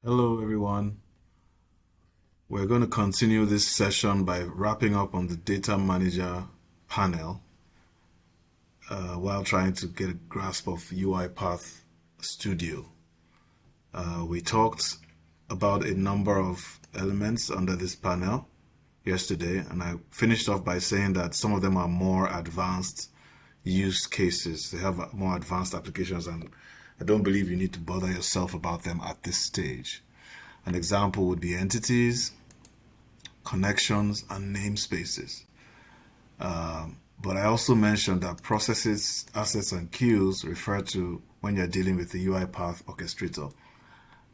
Hello, everyone. We're going to continue this session by wrapping up on the data manager panel while trying to get a grasp of UiPath Studio. We talked about a number of elements under this panel yesterday, and I finished off by saying that some of them are more advanced use cases. They have more advanced applications, and I don't believe you need to bother yourself about them at this stage. An example would be entities, connections, and namespaces. But I also mentioned that processes, assets, and queues refer to when you're dealing with the UiPath Orchestrator.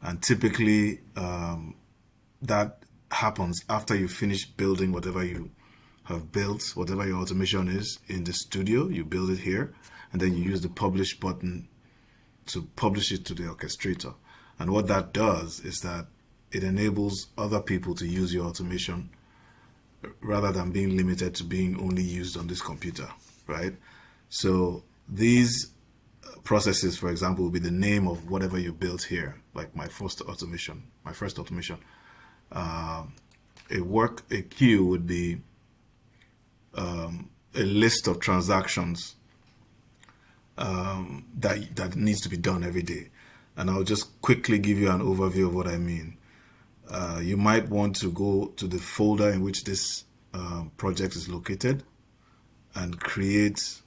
And typically, that happens after you finish building whatever you have built, whatever your automation is in the studio. You build it here, and then you use the publish button to publish it to the orchestrator. And what that does is that it enables other people to use your automation rather than being limited to being only used on this computer, right? So these processes, for example, will be the name of whatever you built here, like my first automation. A queue would be a list of transactions that needs to be done every day. And I'll just quickly give you an overview of what I mean. You might want to go to the folder in which this project is located and create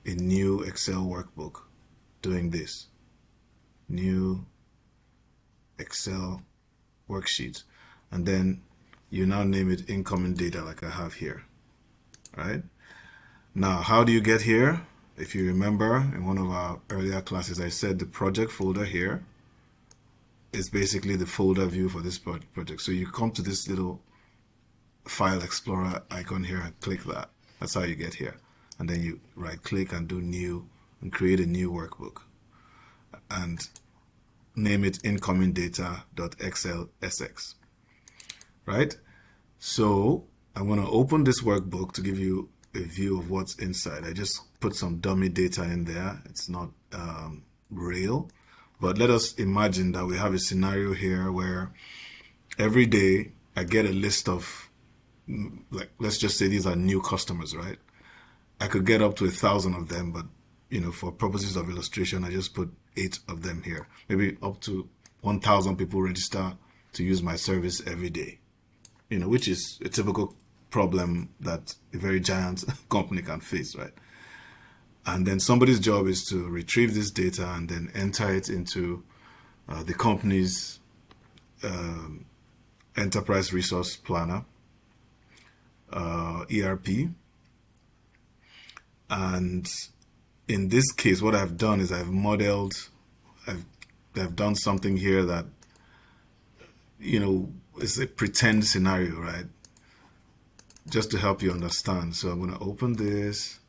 a new Excel workbook doing this. New Excel worksheet. And then you now name it incoming data like I have here. Right? Now, how do you get here? If you remember in one of our earlier classes, I said the project folder here is basically the folder view for this project. So you come to this little file explorer icon here and click that. That's how you get here. And then you right click and do new and create a new workbook and name it incoming data.xlsx. Right? So I'm going to open this workbook to give you a view of what's inside. I just put some dummy data in there. It's not real. But let us imagine that we have a scenario here where every day I get a list of, like, let's just say these are new customers, right? I could get up to 1,000 of them, but, for purposes of illustration, I just put 8 of them here. Maybe up to 1,000 people register to use my service every day, which is a typical problem that a very giant company can face, right? And then somebody's job is to retrieve this data and then enter it into the company's enterprise resource planner, ERP. And in this case, what I've done is I've done something here that, is a pretend scenario, right? Just to help you understand. So I'm going to open this.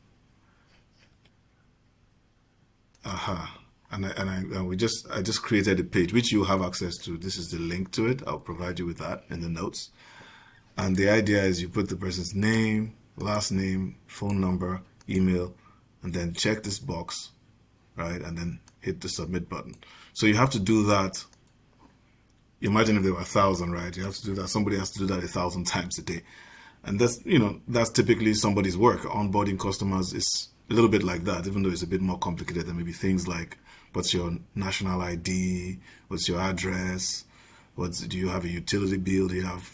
And I just created a page which you have access to. This is the link to it. I'll provide you with that in the notes. And the idea is you put the person's name, last name, phone number, email, and then check this box, right? And then hit the submit button. So you have to do that. Imagine if there were 1,000, right? You have to do that. Somebody has to do that 1,000 times a day. And that's typically somebody's work. Onboarding customers is a little bit like that, even though it's a bit more complicated than maybe things like what's your national ID, what's your address, do you have a utility bill, do you have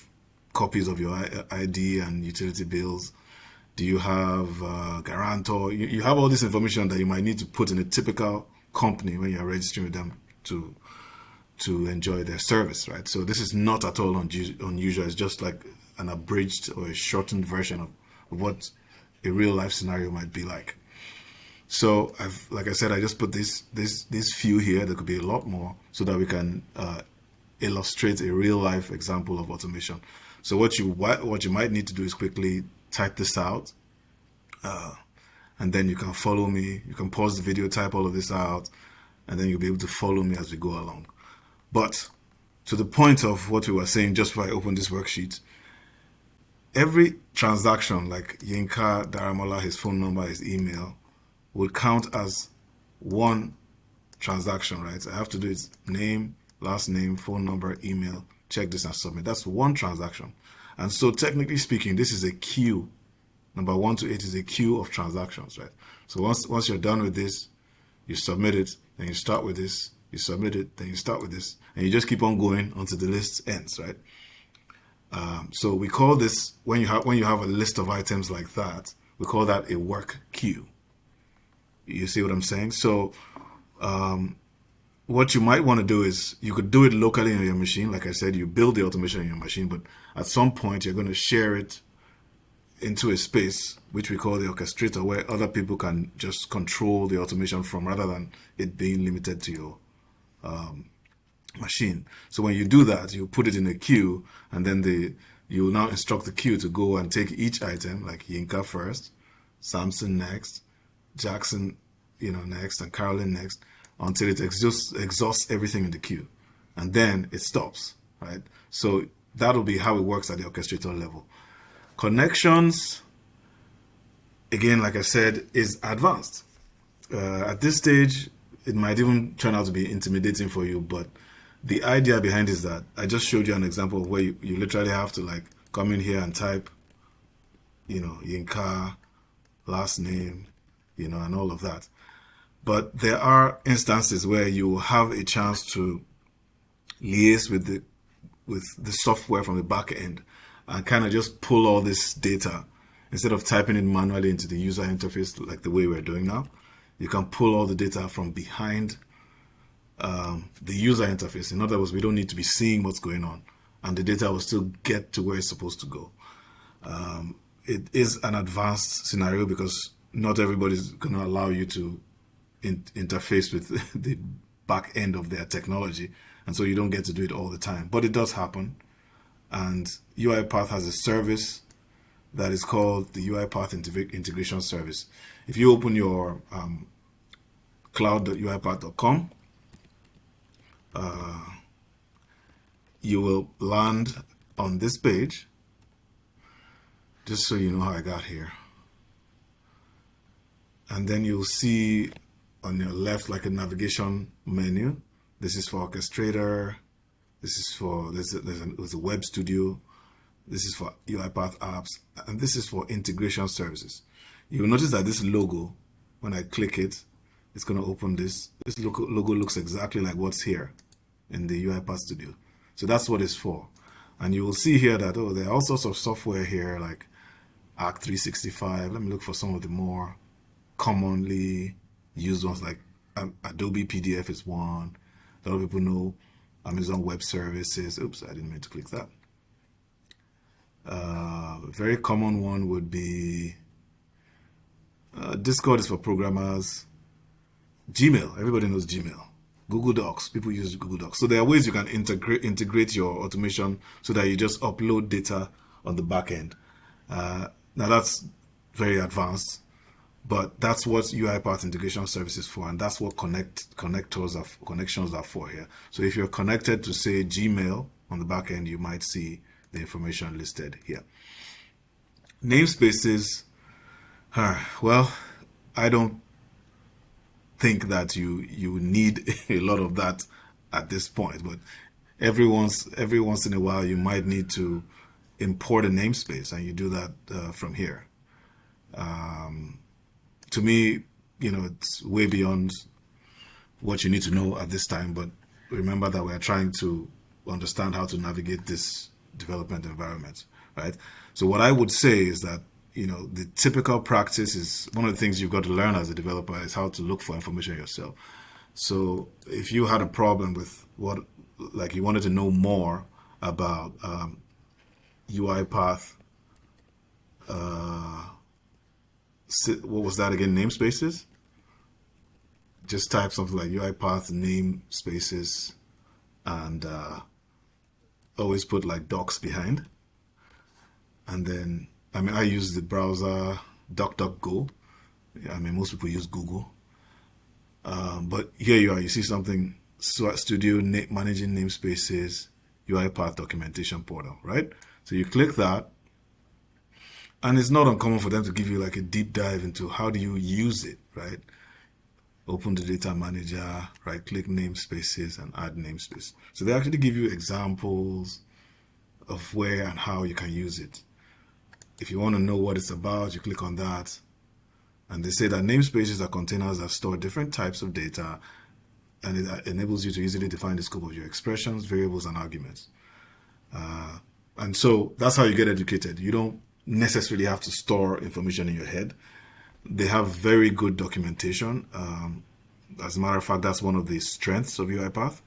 copies of your ID and utility bills, do you have a guarantor? You have all this information that you might need to put in a typical company when you're registering with them to enjoy their service, right? So this is not at all unusual. It's just like an abridged or a shortened version of what a real life scenario might be like. So like I said, I just put these few here. There could be a lot more so that we can illustrate a real life example of automation. So what you might need to do is quickly type this out, and then you can follow me. You can pause the video, type all of this out, and then you'll be able to follow me as we go along. But to the point of what we were saying just before I open this worksheet, every transaction, like Yinka Daramola, his phone number, his email, would count as one transaction, right? So I have to do its name, last name, phone number, email, check this and submit. That's one transaction. And so technically speaking, this is a queue. Number 1 to 8 is a queue of transactions, right? So once you're done with this, you submit it, then you start with this, you submit it, then you start with this, and you just keep on going until the list ends, right? So we call this, when you have a list of items like that, we call that a work queue. You see what I'm saying? So what you might want to do is, you could do it locally on your machine. Like I said, you build the automation in your machine, but at some point you're going to share it into a space which we call the orchestrator, where other people can just control the automation from, rather than it being limited to your machine. So when you do that, you put it in a queue, and then you will now instruct the queue to go and take each item, like Yinka first, Samson next, Jackson, next, and Carolyn next, until it exhausts everything in the queue, and then it stops, right? So that'll be how it works at the orchestrator level. Connections, again, like I said, is advanced. At this stage, it might even turn out to be intimidating for you, but the idea behind is that I just showed you an example of where you literally have to come in here and type, Yinka, last name, and all of that. But there are instances where you will have a chance to liaise with the software from the back end and kind of just pull all this data. Instead of typing it manually into the user interface like the way we're doing now, you can pull all the data from behind the user interface. In other words, we don't need to be seeing what's going on, and the data will still get to where it's supposed to go. It is an advanced scenario because not everybody's going to allow you to interface with the back end of their technology, and so you don't get to do it all the time. But it does happen, and UiPath has a service that is called the UiPath Integration Service. If you open your cloud.uipath.com, you will land on this page, just so you know how I got here. And then you'll see on your left like a navigation menu. This is for Orchestrator. This is for there's a web studio. This is for UiPath apps, and this is for integration services. You'll notice that this logo, when I click it, it's going to open this. This logo looks exactly like what's here in the UiPath Studio. So that's what it's for. And you will see here that, there are all sorts of software here, like Arc 365. Let me look for some of the more commonly used ones, like Adobe PDF is one. A lot of people know Amazon Web Services. Oops, I didn't mean to click that. A very common one would be Discord is for programmers. Gmail, everybody knows Gmail. Google Docs, people use Google Docs. So there are ways you can integrate your automation so that you just upload data on the back end. Now that's very advanced, but that's what UiPath Integration Service is for, and that's what connections are for here. So if you're connected to, say, Gmail on the back end, you might see the information listed here. Namespaces, well, I don't think that you need a lot of that at this point, but every once in a while you might need to import a namespace, and you do that from here. To me, it's way beyond what you need to know at this time, but remember that we're trying to understand how to navigate this development environment, right? So what I would say is that the typical practice is, one of the things you've got to learn as a developer is how to look for information yourself. So if you had a problem with you wanted to know more about UiPath, what was that again? Namespaces? Just type something like UiPath namespaces and always put like docs behind. And then, I use the browser DuckDuckGo. Most people use Google. But here you are, you see something, Studio Managing Namespaces, UiPath Documentation Portal, right? So you click that, and it's not uncommon for them to give you like a deep dive into how do you use it, right? open the data manager, right click namespaces and add namespace. So they actually give you examples of where and how you can use it. If you want to know what it's about, you click on that. And they say that namespaces are containers that store different types of data, and it enables you to easily define the scope of your expressions, variables, and arguments. And so that's how you get educated. You don't necessarily have to store information in your head. They have very good documentation. As a matter of fact, that's one of the strengths of UiPath.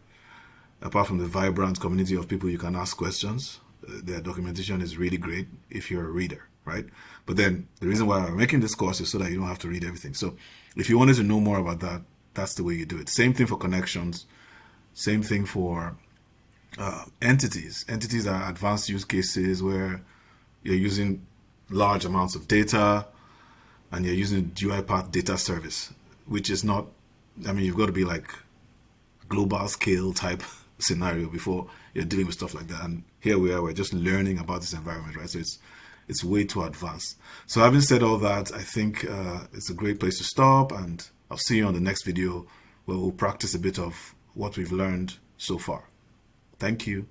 Apart from the vibrant community of people you can ask questions, their documentation is really great if you're a reader, right? But then the reason why I'm making this course is so that you don't have to read everything. So if you wanted to know more about that, that's the way you do it. Same thing for connections. Same thing for entities. Entities are advanced use cases where you're using large amounts of data and you're using UiPath data service, which is not, I mean, you've got to be like global scale type scenario before you're dealing with stuff like that. And here we are, we're just learning about this environment, right? So it's way too advanced. So having said all that, I think it's a great place to stop, and I'll see you on the next video where we'll practice a bit of what we've learned so far. Thank you.